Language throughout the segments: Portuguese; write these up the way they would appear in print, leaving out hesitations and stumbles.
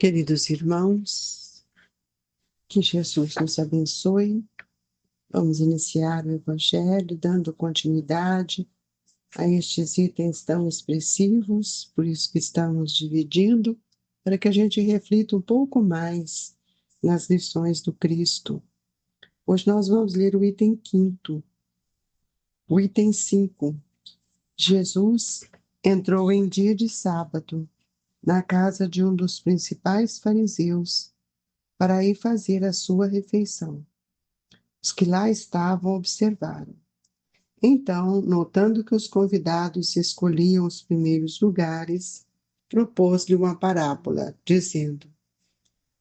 Queridos irmãos, que Jesus nos abençoe. Vamos iniciar o Evangelho dando continuidade a estes itens tão expressivos, por isso que estamos dividindo, para que a gente reflita um pouco mais nas lições do Cristo. Hoje nós vamos ler o item 5º. O item 5. Jesus entrou em dia de sábado na casa de um dos principais fariseus para ir fazer a sua refeição. Os que lá estavam observaram. Então, notando que os convidados escolhiam os primeiros lugares, propôs-lhe uma parábola, dizendo: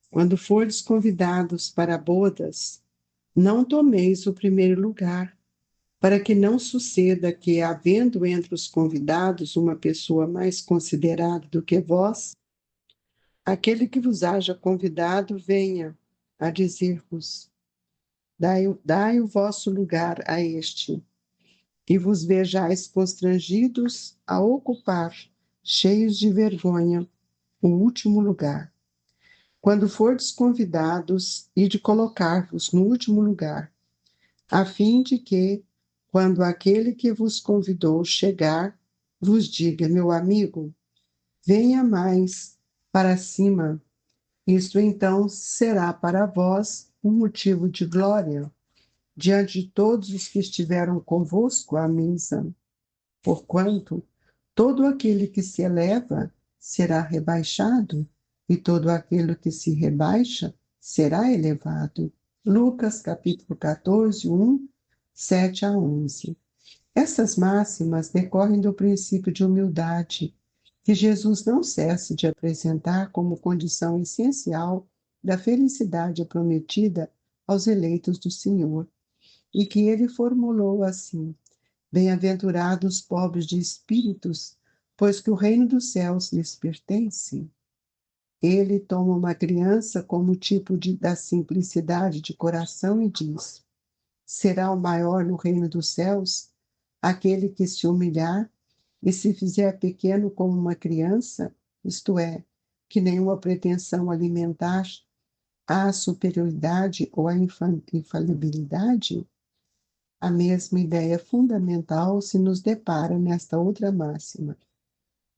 Quando fordes convidados para bodas, não tomeis o primeiro lugar, para que não suceda que, havendo entre os convidados uma pessoa mais considerada do que vós, aquele que vos haja convidado venha a dizer-vos: dai o vosso lugar a este, e vos vejais constrangidos a ocupar, cheios de vergonha, o último lugar. Quando fordes convidados, ide colocar-vos no último lugar, a fim de que, quando aquele que vos convidou chegar, vos diga: meu amigo, venha mais para cima. Isto então será para vós um motivo de glória diante de todos os que estiveram convosco à mesa. Porquanto todo aquele que se eleva será rebaixado, e todo aquele que se rebaixa será elevado. Lucas capítulo 14, 7 a 11. Essas máximas decorrem do princípio de humildade, que Jesus não cessa de apresentar como condição essencial da felicidade prometida aos eleitos do Senhor, e que ele formulou assim: Bem-aventurados os pobres de espíritos, pois que o reino dos céus lhes pertence. Ele toma uma criança como tipo da simplicidade de coração e diz: será o maior no reino dos céus aquele que se humilhar e se fizer pequeno como uma criança, isto é, que nenhuma pretensão alimentar à superioridade ou à infalibilidade? A mesma ideia fundamental se nos depara nesta outra máxima: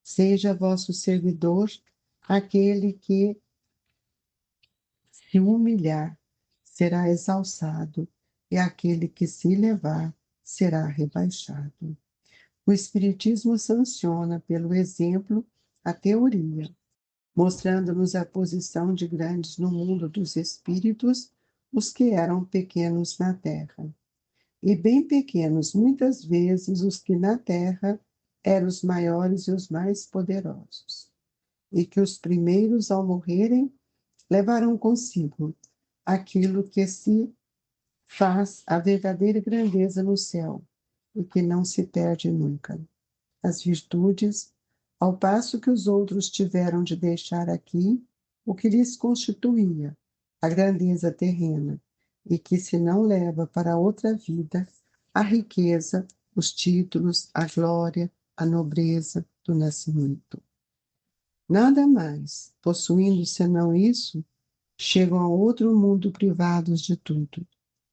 seja vosso servidor aquele que se humilhar, será exalçado, e aquele que se elevar será rebaixado. O Espiritismo sanciona, pelo exemplo, a teoria, mostrando-nos a posição de grandes no mundo dos espíritos, os que eram pequenos na terra. E bem pequenos, muitas vezes, os que na terra eram os maiores e os mais poderosos. E que os primeiros, ao morrerem, levarão consigo aquilo que se faz a verdadeira grandeza no céu e que não se perde nunca. As virtudes, ao passo que os outros tiveram de deixar aqui o que lhes constituía a grandeza terrena, e que se não leva para outra vida a riqueza, os títulos, a glória, a nobreza do nascimento. Nada mais, possuindo senão isso, chegam a outro mundo privados de tudo,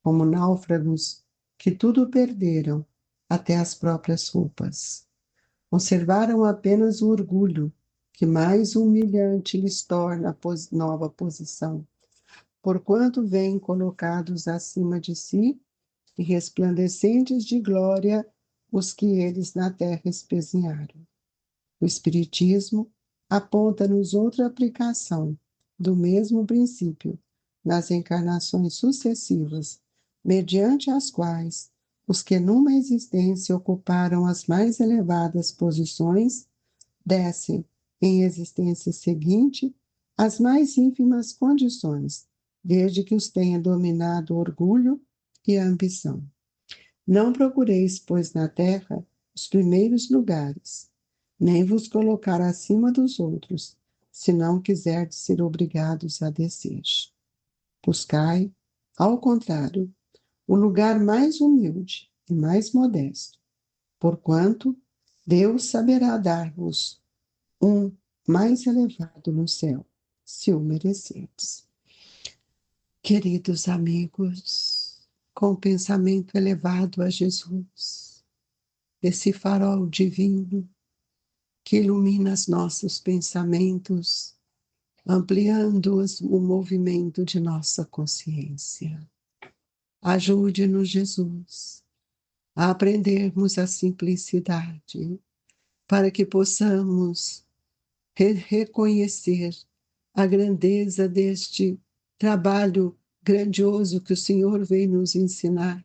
como náufragos que tudo perderam, até as próprias roupas. Conservaram apenas o orgulho, que mais humilhante lhes torna a nova posição, porquanto vêm colocados acima de si e resplandecentes de glória os que eles na terra espezinharam. O Espiritismo aponta-nos outra aplicação do mesmo princípio nas encarnações sucessivas, mediante as quais os que numa existência ocuparam as mais elevadas posições descem, em existência seguinte, as mais ínfimas condições, desde que os tenha dominado o orgulho e a ambição. Não procureis, pois, na terra os primeiros lugares, nem vos colocar acima dos outros, se não quiserdes ser obrigados a descer. Buscai, ao contrário, o lugar mais humilde e mais modesto, porquanto Deus saberá dar-vos um mais elevado no céu, se o merecerdes. Queridos amigos, com o pensamento elevado a Jesus, esse farol divino que ilumina os nossos pensamentos, ampliando o movimento de nossa consciência. Ajude-nos, Jesus, a aprendermos a simplicidade, para que possamos reconhecer a grandeza deste trabalho grandioso que o Senhor veio nos ensinar.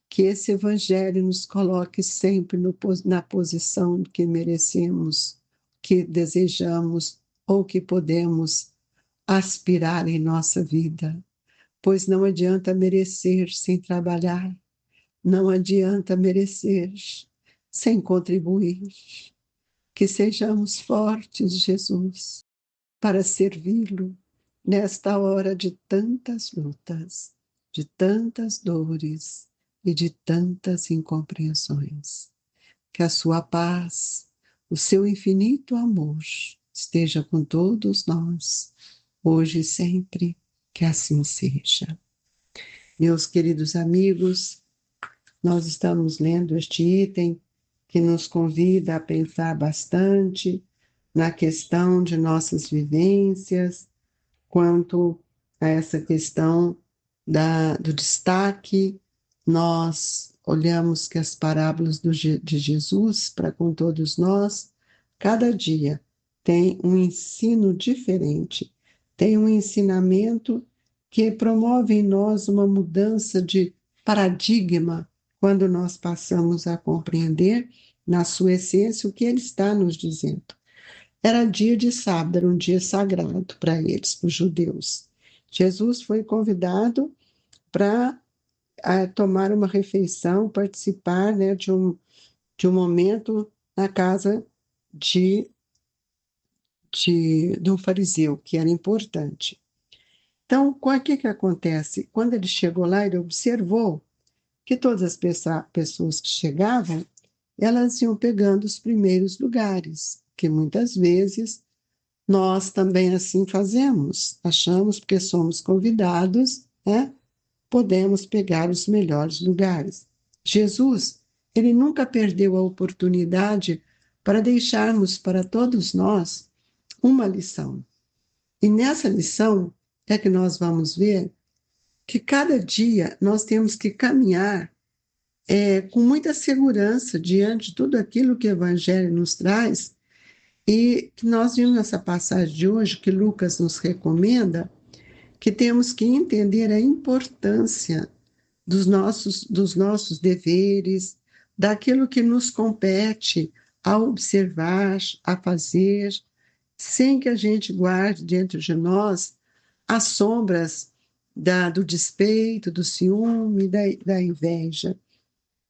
Que esse Evangelho nos coloque sempre na posição que merecemos, que desejamos ou que podemos aspirar em nossa vida. Pois não adianta merecer sem trabalhar, não adianta merecer sem contribuir. Que sejamos fortes, Jesus, para servi-lo nesta hora de tantas lutas, de tantas dores e de tantas incompreensões. Que a sua paz, o seu infinito amor esteja com todos nós, hoje e sempre, que assim seja. Meus queridos amigos, nós estamos lendo este item que nos convida a pensar bastante na questão de nossas vivências, quanto a essa questão do destaque. Nós olhamos que as parábolas de Jesus, para com todos nós, cada dia tem um ensino diferente, tem um ensinamento que promove em nós uma mudança de paradigma quando nós passamos a compreender, na sua essência, o que ele está nos dizendo. Era dia de sábado, era um dia sagrado para eles, para os judeus. Jesus foi convidado para tomar uma refeição, participar, né, de um momento na casa de um fariseu, que era importante. Então, o que acontece? Quando ele chegou lá, ele observou que todas as pessoas que chegavam, elas iam pegando os primeiros lugares, que muitas vezes nós também assim fazemos. Achamos, porque somos convidados, né, podemos pegar os melhores lugares. Jesus, ele nunca perdeu a oportunidade para deixarmos para todos nós uma lição. E nessa lição é que nós vamos ver que cada dia nós temos que caminhar com muita segurança diante de tudo aquilo que o Evangelho nos traz, e que nós vimos nessa passagem de hoje, que Lucas nos recomenda, que temos que entender a importância dos nossos deveres, daquilo que nos compete a observar, a fazer, sem que a gente guarde dentro de nós as sombras do despeito, do ciúme, da inveja.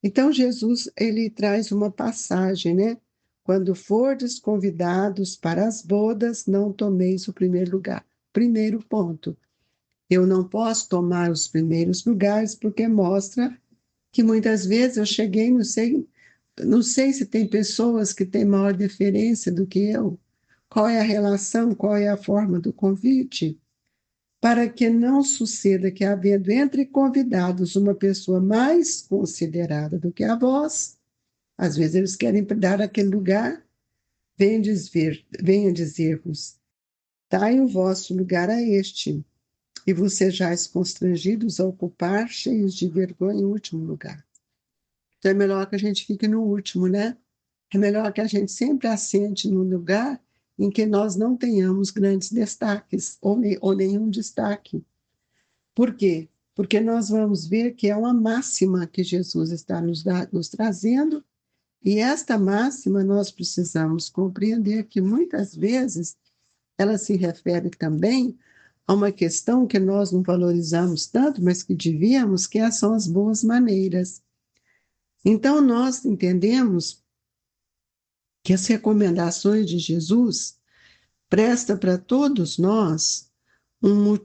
Então, Jesus, ele traz uma passagem, né? Quando fordes convidados para as bodas, não tomeis o primeiro lugar. Primeiro ponto. Eu não posso tomar os primeiros lugares porque mostra que muitas vezes eu cheguei, não sei se tem pessoas que têm maior deferência do que eu. Qual é a relação, qual é a forma do convite? Para que não suceda que, havendo entre convidados uma pessoa mais considerada do que a vós, às vezes eles querem dar aquele lugar, venham dizer-vos, dai o vosso lugar a este, e vos sejais constrangidos a ocupar, cheios de vergonha, o último lugar. Então é melhor que a gente fique no último, né? É melhor que a gente sempre assente num lugar em que nós não tenhamos grandes destaques, ou nenhum destaque. Por quê? Porque nós vamos ver que é uma máxima que Jesus está nos trazendo, e esta máxima nós precisamos compreender que muitas vezes ela se refere também a uma questão que nós não valorizamos tanto, mas que devíamos, que são as boas maneiras. Então, nós entendemos que as recomendações de Jesus presta para todos nós um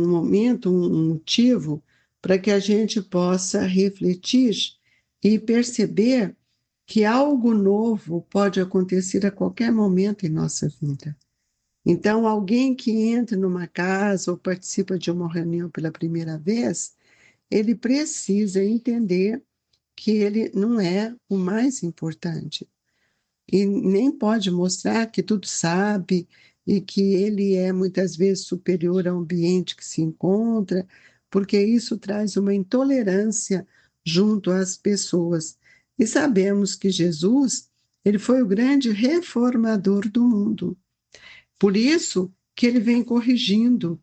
momento, um motivo para que a gente possa refletir e perceber que algo novo pode acontecer a qualquer momento em nossa vida. Então, alguém que entra numa casa ou participa de uma reunião pela primeira vez, ele precisa entender que ele não é o mais importante. E nem pode mostrar que tudo sabe e que ele é muitas vezes superior ao ambiente que se encontra, porque isso traz uma intolerância junto às pessoas. E sabemos que Jesus, ele foi o grande reformador do mundo. Por isso que ele vem corrigindo,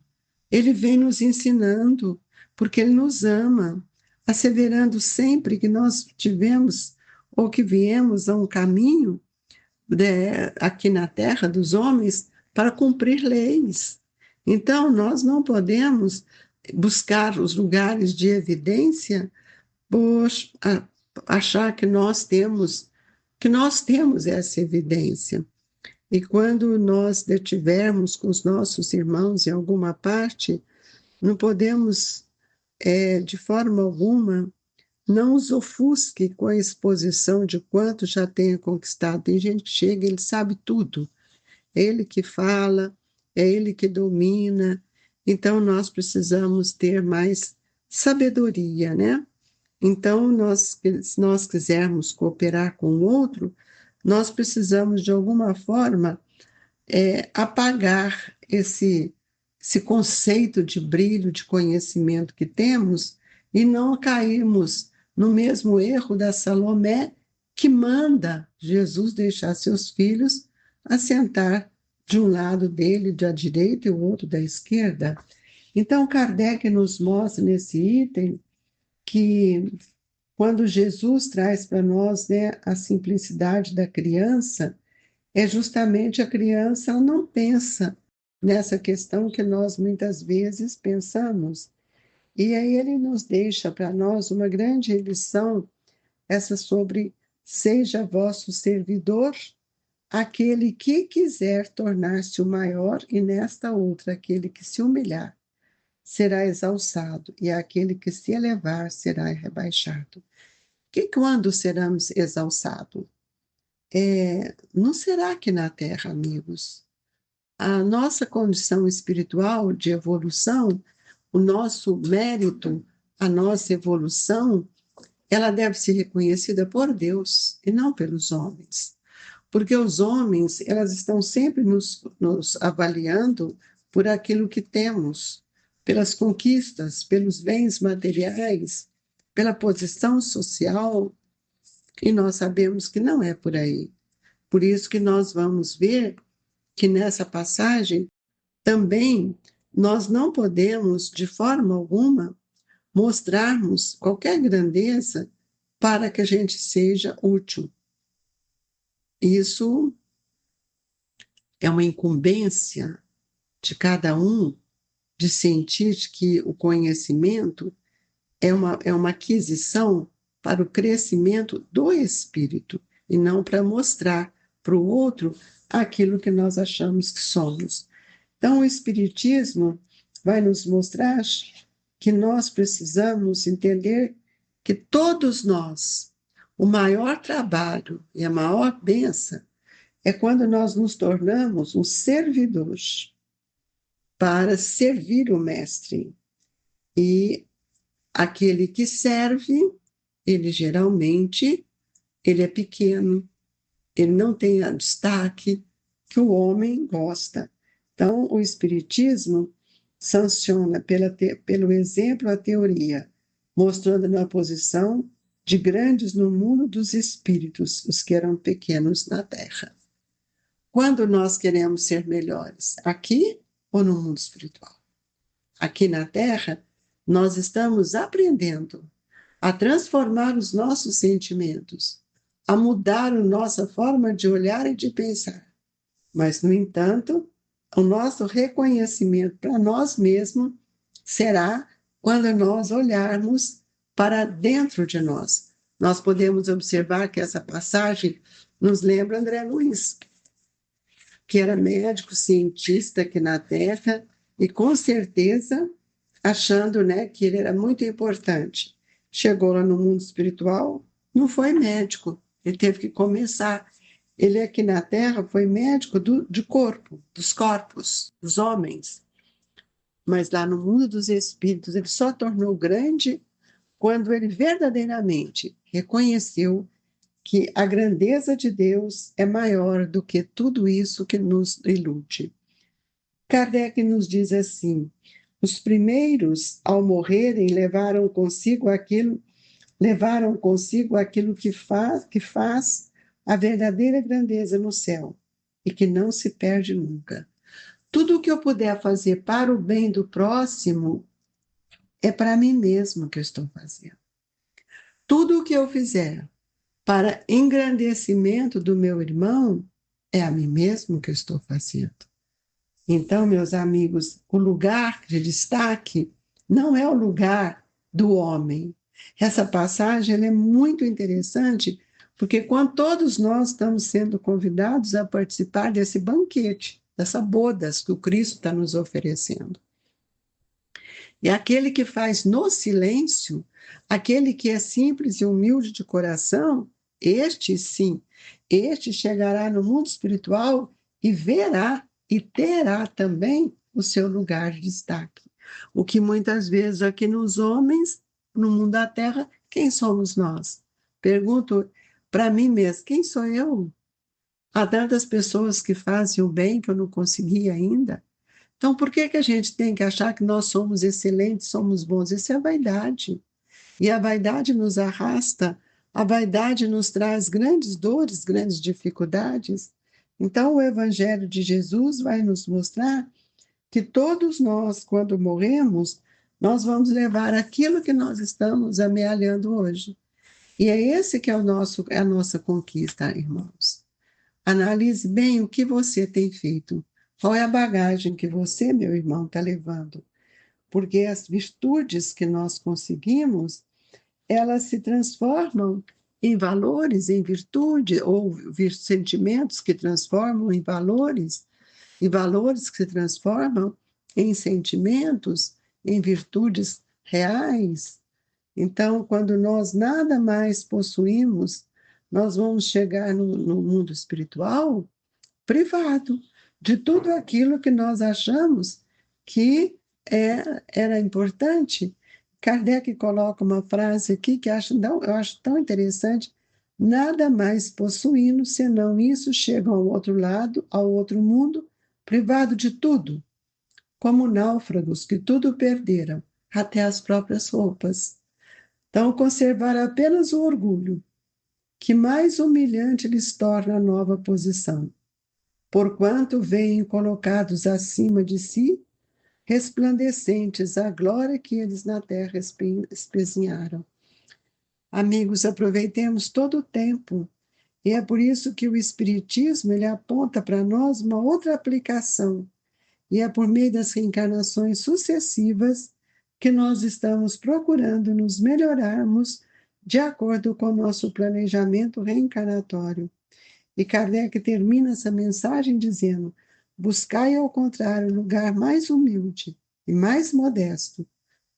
ele vem nos ensinando, porque ele nos ama, asseverando sempre que nós tivemos ou que viemos a um caminho aqui na terra dos homens para cumprir leis. Então, nós não podemos buscar os lugares de evidência por achar que nós temos essa evidência. E quando nós detivermos com os nossos irmãos em alguma parte, não podemos, de forma alguma, não os ofusque com a exposição de quanto já tenha conquistado. Tem gente que chega, ele sabe tudo. É ele que fala, é ele que domina. Então, nós precisamos ter mais sabedoria, né? Então, se nós quisermos cooperar com o outro, nós precisamos, de alguma forma, apagar esse conceito de brilho, de conhecimento que temos e não cairmos no mesmo erro da Salomé, que manda Jesus deixar seus filhos assentar de um lado dele, da direita, e o outro da esquerda. Então, Kardec nos mostra nesse item que quando Jesus traz para nós, né, a simplicidade da criança, é justamente a criança, ela não pensa nessa questão que nós muitas vezes pensamos. E aí ele nos deixa para nós uma grande lição, essa sobre seja vosso servidor aquele que quiser tornar-se o maior, e nesta outra, aquele que se humilhar será exalçado, e aquele que se elevar será rebaixado. Que quando seremos exalçados? Não será aqui na terra, amigos. A nossa condição espiritual de evolução, o nosso mérito, a nossa evolução, ela deve ser reconhecida por Deus e não pelos homens. Porque os homens, elas estão sempre nos avaliando por aquilo que temos, pelas conquistas, pelos bens materiais, pela posição social, e nós sabemos que não é por aí. Por isso que nós vamos ver que nessa passagem também nós não podemos, de forma alguma, mostrarmos qualquer grandeza para que a gente seja útil. Isso é uma incumbência de cada um de sentir que o conhecimento é uma aquisição para o crescimento do espírito e não para mostrar para o outro aquilo que nós achamos que somos. Então, o Espiritismo vai nos mostrar que nós precisamos entender que todos nós, o maior trabalho e a maior bênção é quando nós nos tornamos um servidor para servir o Mestre. E aquele que serve, ele geralmente, ele é pequeno, ele não tem a destaque que o homem gosta. Então, o Espiritismo sanciona pelo exemplo a teoria, mostrando na posição de grandes no mundo dos espíritos, os que eram pequenos na terra. Quando nós queremos ser melhores, aqui ou no mundo espiritual? Aqui na terra, nós estamos aprendendo a transformar os nossos sentimentos, a mudar a nossa forma de olhar e de pensar. Mas, no entanto, o nosso reconhecimento para nós mesmos será quando nós olharmos para dentro de nós. Nós podemos observar que essa passagem nos lembra André Luiz, que era médico, cientista aqui na Terra, e com certeza achando, né, que ele era muito importante. Chegou lá no mundo espiritual, não foi médico, ele teve que começar. Ele aqui na Terra foi médico de corpo, dos corpos, dos homens. Mas lá no mundo dos espíritos, ele só tornou grande quando ele verdadeiramente reconheceu que a grandeza de Deus é maior do que tudo isso que nos ilude. Kardec nos diz assim: os primeiros, ao morrerem, levaram consigo aquilo que faz a verdadeira grandeza no céu e que não se perde nunca. Tudo o que eu puder fazer para o bem do próximo é para mim mesmo que eu estou fazendo. Tudo o que eu fizer para engrandecimento do meu irmão é a mim mesmo que eu estou fazendo. Então, meus amigos, o lugar de destaque não é o lugar do homem. Essa passagem ela é muito interessante, porque quando todos nós estamos sendo convidados a participar desse banquete, dessa bodas que o Cristo está nos oferecendo. E aquele que faz no silêncio, aquele que é simples e humilde de coração, este sim, este chegará no mundo espiritual e verá e terá também o seu lugar de destaque. O que muitas vezes aqui nos homens, no mundo da terra, quem somos nós? Pergunto para mim mesmo, quem sou eu? Há tantas pessoas que fazem o bem que eu não consegui ainda. Então, por que a gente tem que achar que nós somos excelentes, somos bons? Isso é vaidade. E a vaidade nos arrasta, a vaidade nos traz grandes dores, grandes dificuldades. Então, o Evangelho de Jesus vai nos mostrar que todos nós, quando morremos, nós vamos levar aquilo que nós estamos amealhando hoje. E é esse que é a nossa conquista, irmãos. Analise bem o que você tem feito. Qual é a bagagem que você, meu irmão, está levando? Porque as virtudes que nós conseguimos, elas se transformam em valores, em virtude, ou sentimentos que transformam em valores, e valores que se transformam em sentimentos, em virtudes reais. Então, quando nós nada mais possuímos, nós vamos chegar no mundo espiritual privado de tudo aquilo que nós achamos que era importante. Kardec coloca uma frase aqui que eu acho tão interessante: nada mais possuindo, senão isso, chegam ao outro lado, ao outro mundo, privado de tudo, como náufragos que tudo perderam, até as próprias roupas. Então, conservar apenas o orgulho, que mais humilhante lhes torna a nova posição, porquanto veem colocados acima de si, resplandecentes a glória que eles na terra espezinharam. Amigos, aproveitemos todo o tempo, e é por isso que o Espiritismo ele aponta para nós uma outra aplicação, e é por meio das reencarnações sucessivas que nós estamos procurando nos melhorarmos de acordo com o nosso planejamento reencarnatório. E Kardec termina essa mensagem dizendo: buscai ao contrário o lugar mais humilde e mais modesto,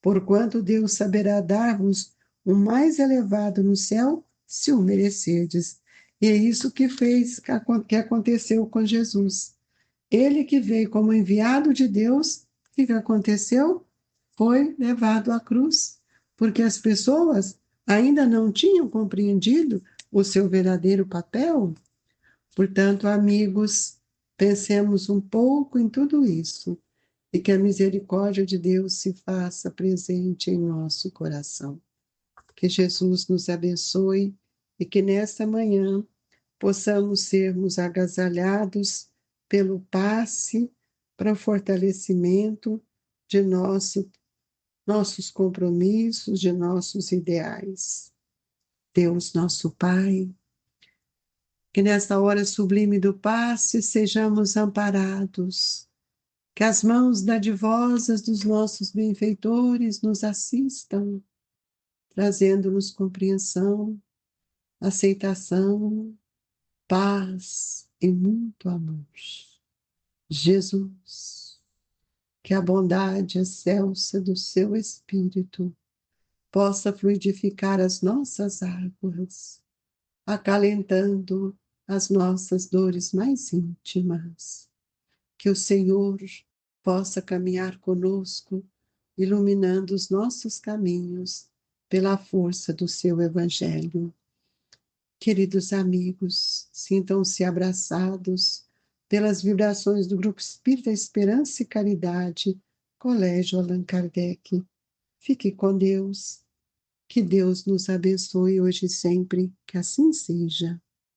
porquanto Deus saberá dar-vos o mais elevado no céu, se o merecerdes. E é isso que aconteceu com Jesus. Ele que veio como enviado de Deus, o que aconteceu? Foi levado à cruz, porque as pessoas ainda não tinham compreendido o seu verdadeiro papel. Portanto, amigos, pensemos um pouco em tudo isso e que a misericórdia de Deus se faça presente em nosso coração. Que Jesus nos abençoe e que nesta manhã possamos sermos agasalhados pelo passe para o fortalecimento de nossos compromissos, de nossos ideais. Deus, nosso Pai, que nesta hora sublime do passe sejamos amparados, que as mãos dadivosas dos nossos benfeitores nos assistam, trazendo-nos compreensão, aceitação, paz e muito amor. Jesus, que a bondade excelsa do seu Espírito possa fluidificar as nossas águas, acalentando as nossas dores mais íntimas. Que o Senhor possa caminhar conosco, iluminando os nossos caminhos pela força do seu Evangelho. Queridos amigos, sintam-se abraçados pelas vibrações do Grupo Espírita Esperança e Caridade, Colégio Allan Kardec. Fique com Deus, que Deus nos abençoe hoje e sempre, que assim seja.